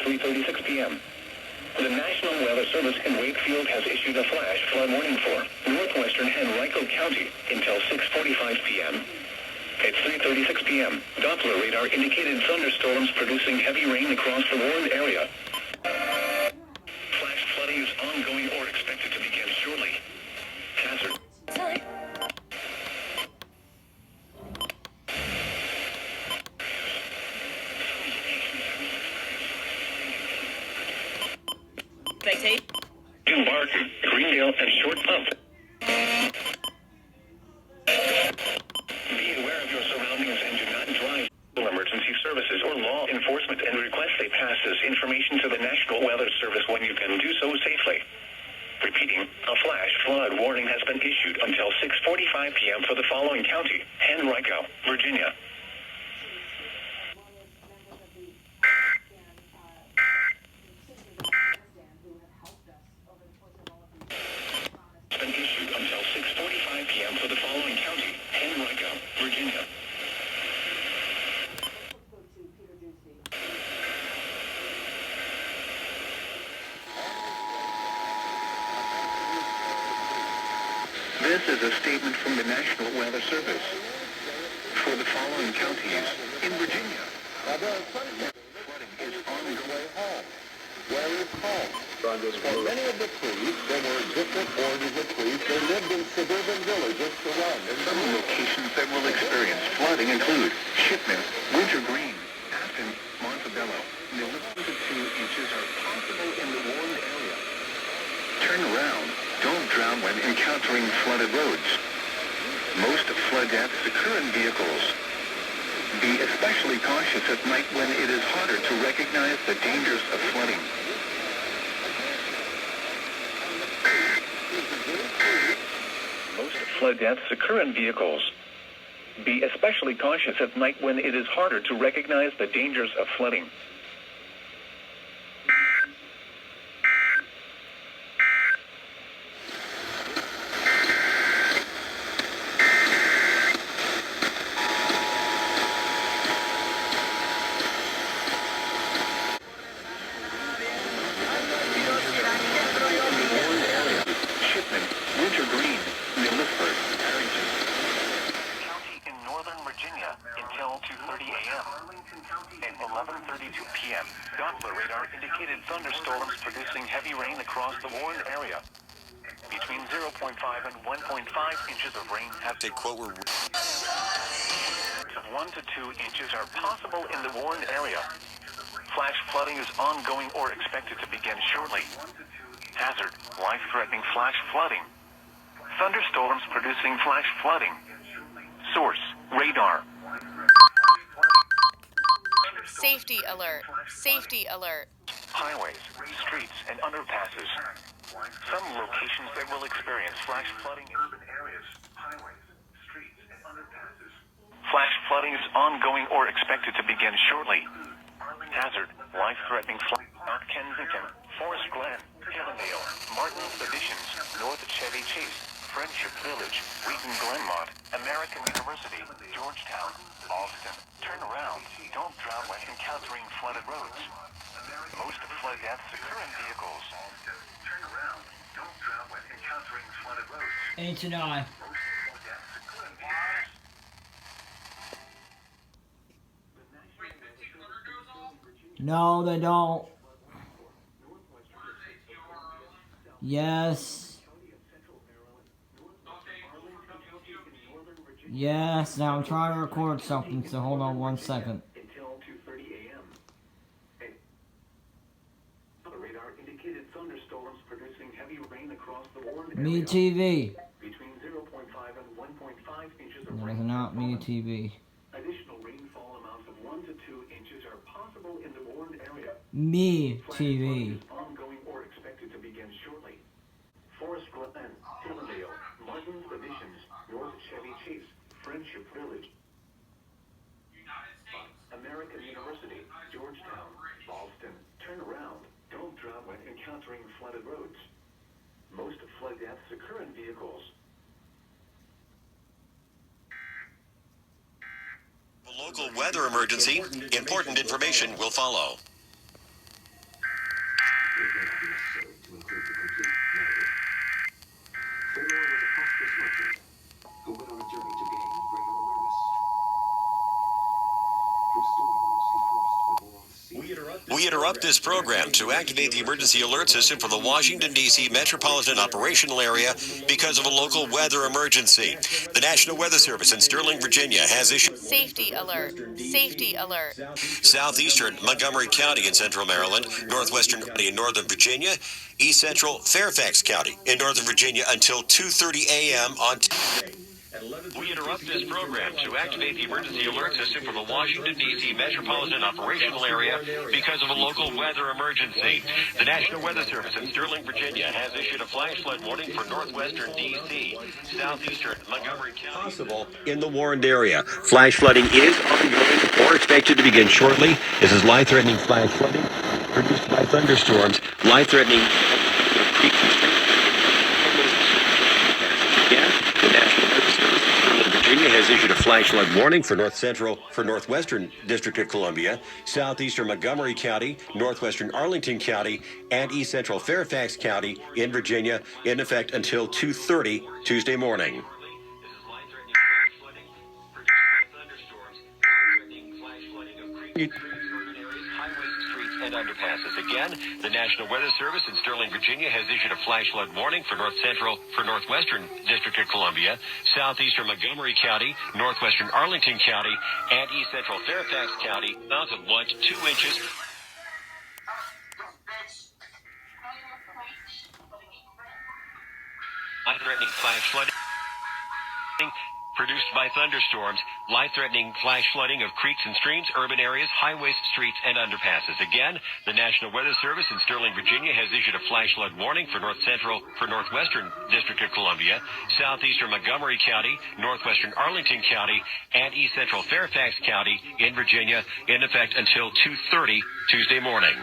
3:36 p.m. The National Weather Service in Wakefield has issued a flash flood warning for northwestern Henrico County until 6:45 p.m. At 3:36 p.m., Doppler radar indicated thunderstorms producing heavy rain across the warned area. Flash flooding is ongoing or expected to begin shortly. Hazard. Embark, Greendale, and Short Pump. Be aware of your surroundings and do not drive. Emergency services or law enforcement and request they pass this information to the National Weather Service when you can do so safely. Repeating, a flash flood warning has been issued until 6:45 p.m. for the following county: Henrico, Virginia. Been issued until 6:45 p.m. for the following county: Henrico, Virginia. This is a statement from the National Weather Service. For the following counties in Virginia, flooding is ongoing. Where is home? For many of the trees, there were different orders of trees. They lived in suburban villages surrounding. Some locations that will experience flooding include Shipman, Winter Green, Afton, Montebello. The 1 to 2 inches are possible in the warned area. Turn around. Don't drown when encountering flooded roads. Most flood deaths occur in vehicles. Be especially cautious at night when it is harder to recognize the dangers of flooding. Most flood deaths occur in vehicles. Be especially cautious at night when it is harder to recognize the dangers of flooding. At 11:32 p.m., Doppler radar indicated thunderstorms producing heavy rain across the warned area. Between 0.5 and 1.5 inches of rain have to quote 1 to 2 inches are possible in the warned area. Flash flooding is ongoing or expected to begin shortly. Hazard, life-threatening flash flooding. Thunderstorms producing flash flooding. Source, radar. Safety alert. Safety alert. Highways, streets, and underpasses. Some locations that will experience flash flooding in urban areas. Highways, streets, and underpasses. Flash flooding is ongoing or expected to begin shortly. Hazard, life-threatening flooding. North Kensington, Forest Glen, Hillendale, Martin's Additions, North Chevy Chase, Friendship Village, Wheaton Glenmont, American University, Georgetown, Alston. Turn around. Don't drown when encountering flooded roads. Most flood deaths occur in vehicles. Turn around. Don't drown when encountering flooded roads. Ancient Eye. Most flood deaths occur in vehicles. No, they don't. Yes. Yes, now I'm trying to record something, so hold on 1 second. Until 2:30 a.m. The radar indicated thunderstorms producing heavy rain across the warned area. Me TV. Between 0.5 and 1.5 inches of That rain. is not Me TV. Additional rainfall amounts of 1 to 2 inches are possible in the warned area. Me Flash TV. flooding is ongoing or expected to begin shortly. Forest Glen, Hillendale, Martin's Additions, North Chevy Chase, Friendship Village, American University, Georgetown, Alston. Turn around. Don't drown when encountering flooded roads. Most flood deaths occur in vehicles. A local weather emergency. Important information will follow. necessary to include the complete narrative. Fedor was a prosperous merchant who went on a journey to gain greater awareness. Through storms, he crossed the world sea. We interrupt this program to activate the emergency alert system for the Washington, D.C. metropolitan operational area because of a local weather emergency. The National Weather Service in Sterling, Virginia has issued Safety alert. Safety alert. southeastern Montgomery County in central Maryland, northwestern County in northern Virginia, east central Fairfax County in northern Virginia until 2:30 a.m. on Tuesday. We interrupt this program to activate the emergency alert system for the Washington, D.C. metropolitan operational area because of a local weather emergency. The National Weather Service in Sterling, Virginia has issued a flash flood warning for northwestern D.C., southeastern Montgomery County. Possible in the warned area. Flash flooding is ongoing or expected to begin shortly. This is life-threatening flash flooding produced by thunderstorms. Life-threatening the National Weather Service in Virginia has issued a flash flood warning for northwestern District of Columbia, southeastern Montgomery County, northwestern Arlington County, and east central Fairfax County in Virginia, in effect until 2:30 Tuesday morning. And underpasses. Again, the National Weather Service in Sterling, Virginia has issued a flash flood warning for northwestern District of Columbia, southeastern Montgomery County, northwestern Arlington County, and east central Fairfax County, amounts of 1 to 2 inches. Life-threatening flash flooding produced by thunderstorms, life-threatening flash flooding of creeks and streams, urban areas, highways, streets, and underpasses. Again, the National Weather Service in Sterling, Virginia has issued a flash flood warning for northwestern District of Columbia, southeastern Montgomery County, northwestern Arlington County, and east central Fairfax County in Virginia, in effect until 2:30 Tuesday morning.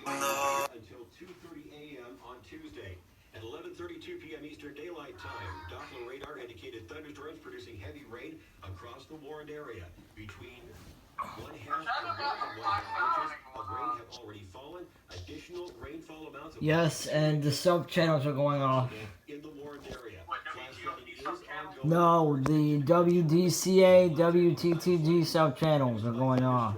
Until 2:30 a.m. on Tuesday. At 11:32 p.m. Eastern Daylight Time, Doppler radar indicated thunderstorms producing heavy rain across the warned area. Between 1/2 and 1.5 inches of rain have already fallen. Additional rainfall amounts of Yes, and the sub channels are going off. in the warned area. Flash flooding is ongoing. No, the WDCA, WTTG sub channels are going off.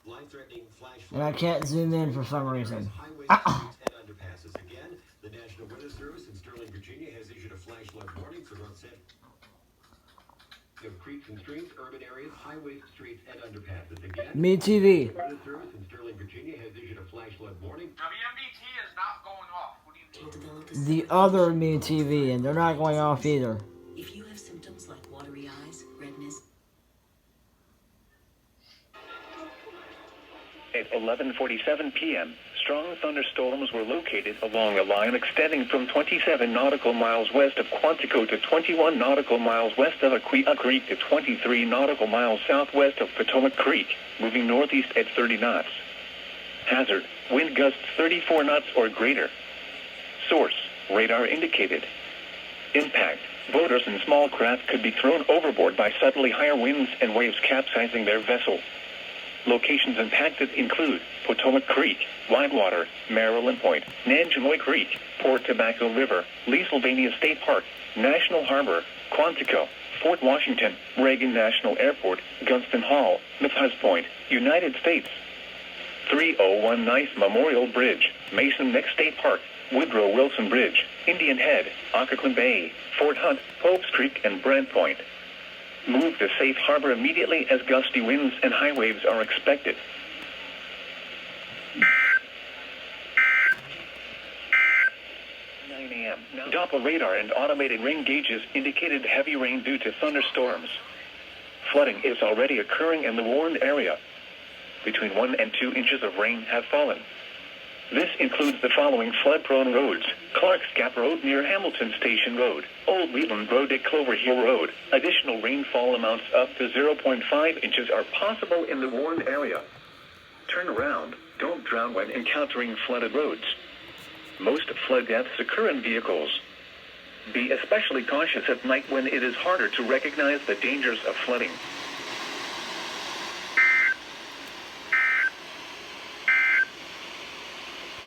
Life-threatening flash And I can't zoom in for some reason. highways, streets, and underpasses. Again, the National Weather Service in Sterling, Virginia has issued a flash flood warning for north central of creeks and streams, urban areas, highways, streets, and underpasses. Again, Me TV. the Weather Service in Sterling, Virginia has issued a flash flood warning. WMBT is not going off. What do you mean? The other Me TV, and they're not going off either. If you have symptoms like watery eyes, redness, At 11:47 p.m., strong thunderstorms were located along a line extending from 27 nautical miles west of Quantico to 21 nautical miles west of Aquia Creek to 23 nautical miles southwest of Potomac Creek, moving northeast at 30 knots. Hazard, wind gusts 34 knots or greater. Source, radar indicated. Impact, boaters and small craft could be thrown overboard by suddenly higher winds and waves capsizing their vessel. Locations impacted include Potomac Creek, Whitewater, Maryland Point, Nanjemoy Creek, Port Tobacco River, Lee Sylvania State Park, National Harbor, Quantico, Fort Washington, Reagan National Airport, Gunston Hall, Mythos Point, United States. 301 Nice Memorial Bridge, Mason Neck State Park, Woodrow Wilson Bridge, Indian Head, Occoquan Bay, Fort Hunt, Popes Creek, and Brent Point. Move to safe harbor immediately as gusty winds and high waves are expected. Doppler radar and automated rain gauges indicated heavy rain due to thunderstorms. Flooding is already occurring in the warned area. Between 1 and 2 inches of rain have fallen. This includes the following flood-prone roads: Clark's Gap Road near Hamilton Station Road, Old Wheatland Road at Clover Hill Road. Additional rainfall amounts up to 0.5 inches are possible in the warned area. Turn around. Don't drown when encountering flooded roads. Most flood deaths occur in vehicles. Be especially cautious at night when it is harder to recognize the dangers of flooding.